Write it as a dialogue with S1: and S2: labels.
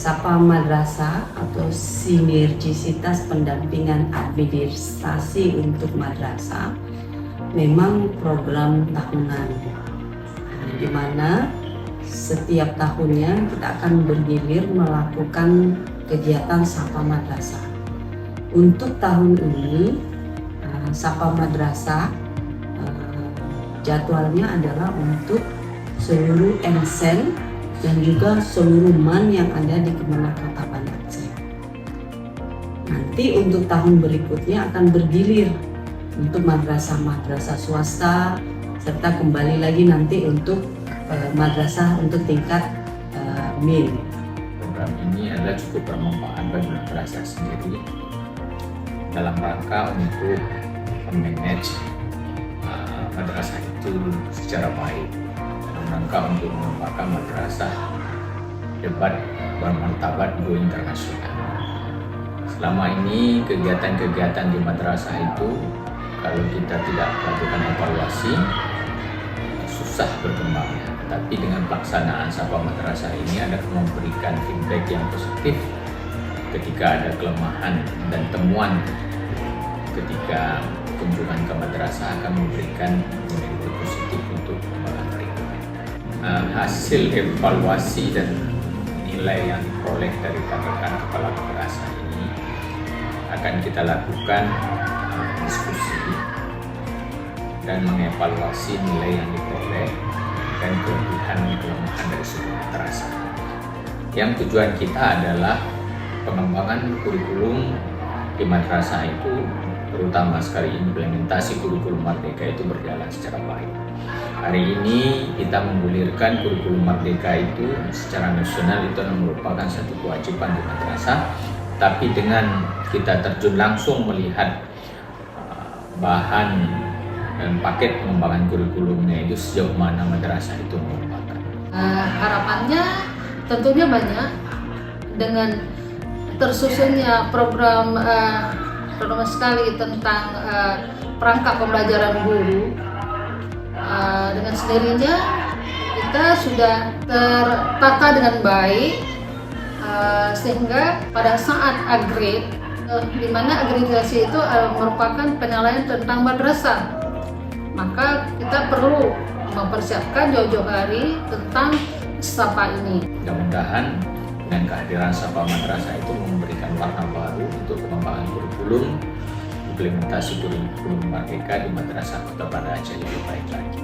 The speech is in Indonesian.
S1: Sapa Madrasah atau sinergisitas pendampingan administrasi untuk madrasah memang program tahunan, di mana setiap tahunnya kita akan bergilir melakukan kegiatan Sapa Madrasah. Untuk tahun ini Sapa Madrasah jadwalnya adalah untuk seluruh MSen dan juga seluruh MAN yang ada di Kemenak Kota Banda Aceh. Nanti untuk tahun berikutnya akan bergilir untuk madrasah-madrasah swasta, serta kembali lagi nanti untuk madrasah untuk tingkat MIN.
S2: Program ini adalah cukup bermanfaat bagi madrasah sendiri dalam rangka untuk memanage madrasah itu secara baik, dalam rangka untuk mengembangkan madrasah debat bermartabat go internasional. Selama ini kegiatan-kegiatan di madrasah itu kalau kita tidak melakukan evaluasi susah berkembangnya. Tapi dengan pelaksanaan Sapa Madrasah ini ada memberikan feedback yang positif ketika ada kelemahan dan temuan ketika kunjungan ke madrasah akan memberikan nilai positif untuk pengembangan berikutnya. Hasil evaluasi dan nilai yang diperoleh dari rekan kepala madrasah ini akan kita lakukan diskusi dan mengevaluasi nilai yang diperoleh dan kelebihan-kelemahan dari sebuah madrasah. Yang tujuan kita adalah pengembangan kurikulum di madrasah itu, terutama sekali implementasi kurikulum Merdeka itu berjalan secara baik. Hari ini kita menggulirkan kurikulum Merdeka itu secara nasional, itu merupakan satu kewajiban di madrasah, tapi dengan kita terjun langsung melihat bahan dan paket pengembangan kurikulumnya itu sejauh mana madrasah itu merupakan.
S3: Harapannya tentunya banyak dengan tersusunnya program sekali tentang perangkat pembelajaran guru. Dengan sendirinya kita sudah tertata dengan baik, sehingga pada saat upgrade, di mana akreditasi itu merupakan penilaian tentang madrasah, maka kita perlu mempersiapkan jauh-jauh hari tentang Sapa ini.
S2: Mudah-mudahan dengan kehadiran Sapa Madrasah itu memberikan warna baru untuk pengembangan kurikulum, implementasi kurikulum Merdeka di Madrasah Kota Banda Aceh lebih baik lagi.